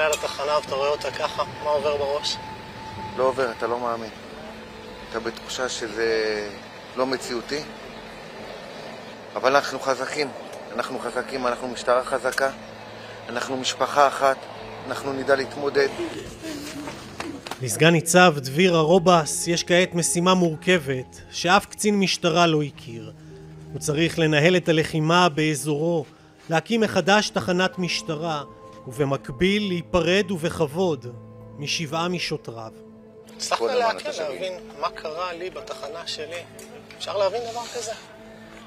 עולה על התחנה ואתה רואה אותה ככה, מה עובר בראש? לא עובר, אתה לא מאמין. אתה בתחושה שזה לא מציאותי, אבל אנחנו חזקים. אנחנו חזקים, אנחנו משטרה חזקה, אנחנו משפחה אחת, אנחנו נדע להתמודד. לסגן ניצב דביר הרובס יש כעת משימה מורכבת שאף קצין משטרה לא הכיר. הוא צריך לנהל את הלחימה באזורו, להקים מחדש תחנת משטרה, ובמקביל להיפרד ובכבוד משבעה משוטריו. הצלחת להבין מה קרה לי בתחנה שלי. אפשר להבין דבר כזה?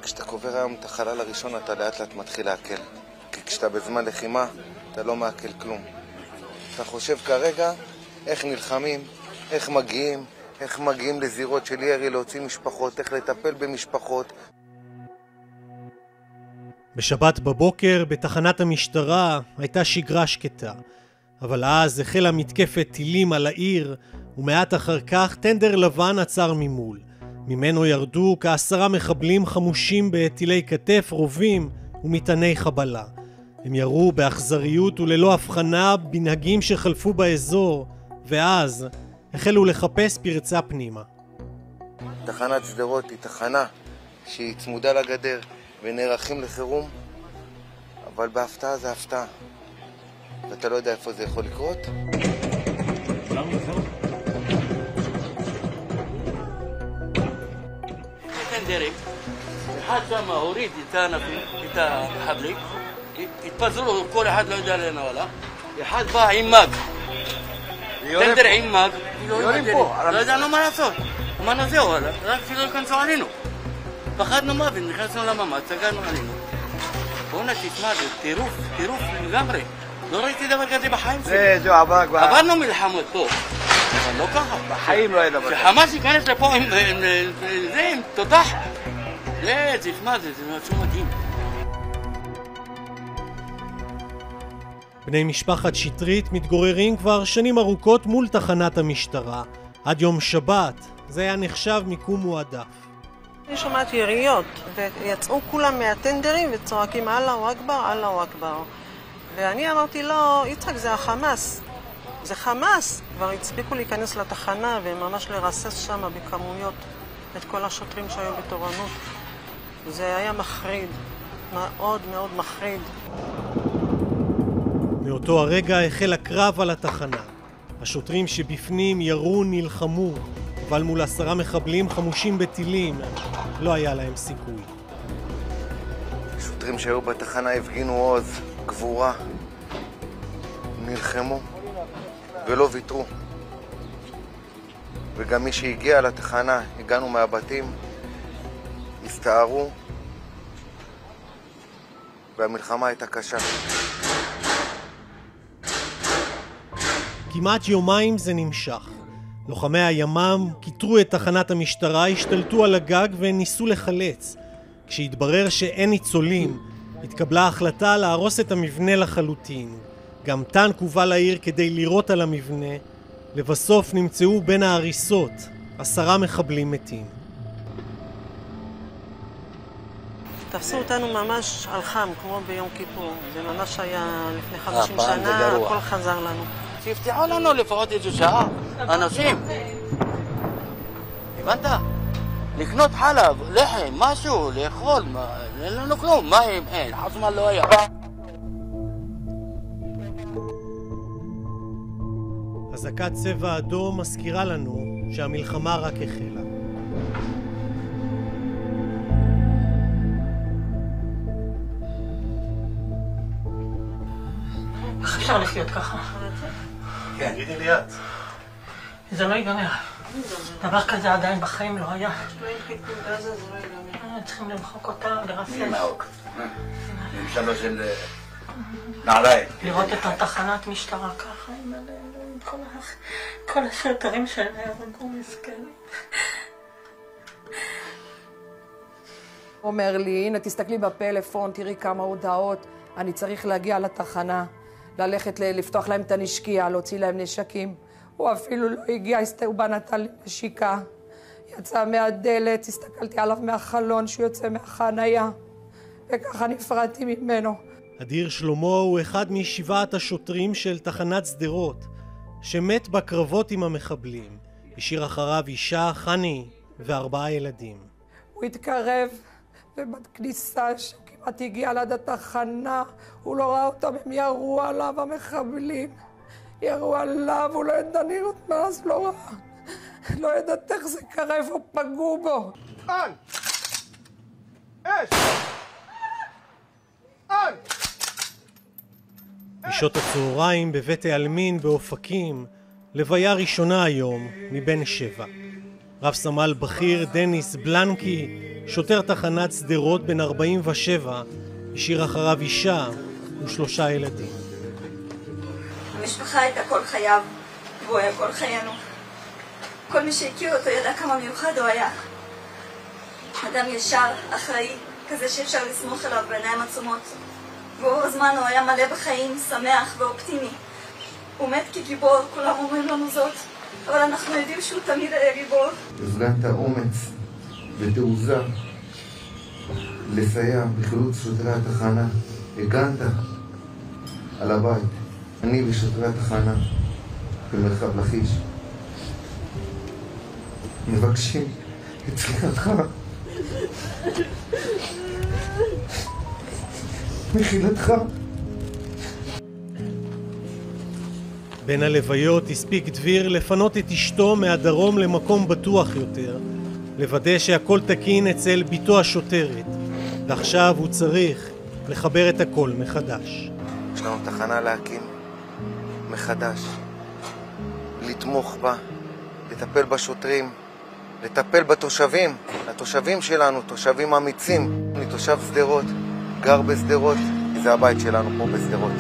כשאתה קובר היום את החלל הראשון אתה לאט לאט מתחיל להקל. כי כשאתה בזמן לחימה אתה לא מעקל כלום. אתה חושב כרגע איך נלחמים, איך מגיעים לזירות של ירי, להוציא משפחות, איך לטפל במשפחות. בשבת בבוקר בתחנת המשטרה הייתה שגרה שקטה, אבל אז החלה מתקפת טילים על העיר, ומעט אחר כך טנדר לבן עצר ממול. ממנו ירדו כ10 מחבלים חמושים בטילי כתף, רובים ומטעני חבלה. הם ירו באכזריות וללא הבחנה בנהגים שחלפו באזור, ואז החלו לחפש פרצה פנימה. תחנת שדרות היא תחנה שהיא צמודה לגדר ונערכים לחירום, אבל בהפתעה זה הפתעה, ואתה לא יודע איפה זה יכול לקרות. טנדרים, אחד שם הוריד את החבלים, התפזרו, כל אחד לא יודע לאן הלך, אחד בא עם מג, טנדר עם מג, לא ידענו מה לעשות, אמרנו זהו, רק שלא יכנסו עלינו. פחדנו מוות, נכנסנו לממ"ד, סגרנו עלינו. בואו תשמע, זה טירוף לגמרי. לא ראיתי דבר כזה בחיים שלי. זהו, עברנו מלחמות פה, אבל לא ככה. בחיים לא היה דבר כזה. שחמאס ייכנס לפה עם תותח. תשמע, זה משהו מדהים. בני משפחת שטרית מתגוררים כבר שנים ארוכות מול תחנת המשטרה. עד יום שבת זה היה נחשב מיקום מועדף. אני שומעת יריות, ויצאו כולם מהטנדרים וצועקים אללהו אכבר, אללהו אכבר. ואני אמרתי לו, יצחק, זה החמאס. זה חמאס. כבר הצליחו להיכנס לתחנה וממש לרסס שם בכמויות את כל השוטרים שהיו בתורנות. זה היה מחריד, מאוד מאוד מחריד. מאותו הרגע החל הקרב על התחנה. השוטרים שבפנים ירו, נלחמו, אבל מול 10 מחבלים חמושים בטילים לא היה להם סיכוי. שוטרים שהיו בתחנה הפגינו עוז, גבורה, נלחמו ולא ויתרו. וגם מי שהגיע לתחנה, הגענו מהבתים, הסתערו, והמלחמה הייתה קשה. כמעט יומיים זה נמשך. לוחמי הימ"מ קיטרו את תחנת המשטרה, השתלטו על הגג וניסו לחלץ. כשהתברר שאין ניצולים, התקבלה החלטה להרוס את המבנה לחלוטין. גם טנק הובא לעיר כדי לירות על המבנה. לבסוף נמצאו בין ההריסות 10 מחבלים מתים. תפסו אותנו ממש על חם, כמו ביום כיפור. זה ממש היה לפני 50 שנה, הכל חזר לנו. שיפתחו לנו לפחות איזו שעה, אנשים. הבנת? לקנות חלב, לחם, משהו, לאכול, אין לנו כלום, מים, אין, חשמל לא היה. אזעקת צבע אדום מזכירה לנו שהמלחמה רק החלה. איך אפשר לחיות ככה? כן, תגידי לי את. זה לא ייגמר. דבר כזה עדיין בחיים לא היה. צריכים למחוק אותה, לרסס. ממשלה של נעליים. לראות את התחנת משטרה ככה, עם כל השוטרים שלהם, נהרגו מסכנים. הוא אומר לי, הנה תסתכלי בפלאפון, תראי כמה הודעות, אני צריך להגיע לתחנה, ללכת לפתוח להם את הנשקייה, להוציא להם נשקים. הוא אפילו לא הגיע, הוא בא נתן לי נשיקה. יצא מהדלת, הסתכלתי עליו מהחלון שהוא יוצא מהחנייה, וככה נפרדתי ממנו. אדיר שלמה הוא אחד משבעת השוטרים של תחנת שדרות, שמת בקרבות עם המחבלים. השאיר אחריו אישה, חני, ו4 ילדים. הוא התקרב, ובכניסה שכמעט הגיע ליד התחנה, הוא לא ראה אותם, הם ירו עליו המחבלים. ירו עליו, הוא לא ידע נראות מאז, לא ראה. לא ידעת איך זה קרה, איפה פגעו בו. על! אש! על! בשעות הצהריים בבית העלמין באופקים, לוויה ראשונה היום מבין 7. רב סמל בכיר דניס בלנקי, שוטר תחנת שדרות בן 47, השאיר אחריו אישה ו3 ילדים. המשפחה הייתה כל חייו, והוא היה כל חיינו. כל מי שהכיר אותו ידע כמה מיוחד הוא היה. אדם ישר, אחראי, כזה שאפשר לסמוך עליו בעיניים עצומות. ברוב הזמן הוא היה מלא בחיים, שמח ואופטימי. הוא מת כגיבור, כולם אומרים לנו זאת, אבל אנחנו יודעים שהוא תמיד היה גיבור. הפגנת אומץ ותעוזה לסייע בחילוץ שוטרי התחנה. הגנת על הבית. אני ושוטרי התחנה במרחב לכיש מבקשים את סליחתך, מחילתך. בין הלוויות הספיק דביר לפנות את אשתו מהדרום למקום בטוח יותר, לוודא שהכל תקין אצל ביתו השוטרת, ועכשיו הוא צריך לחבר את הכל מחדש. יש לנו תחנה להקים מחדש, לתמוך בה, לטפל בשוטרים, לטפל בתושבים, התושבים שלנו, תושבים אמיצים. אני תושב שדרות, גר בשדרות, זה הבית שלנו פה בשדרות.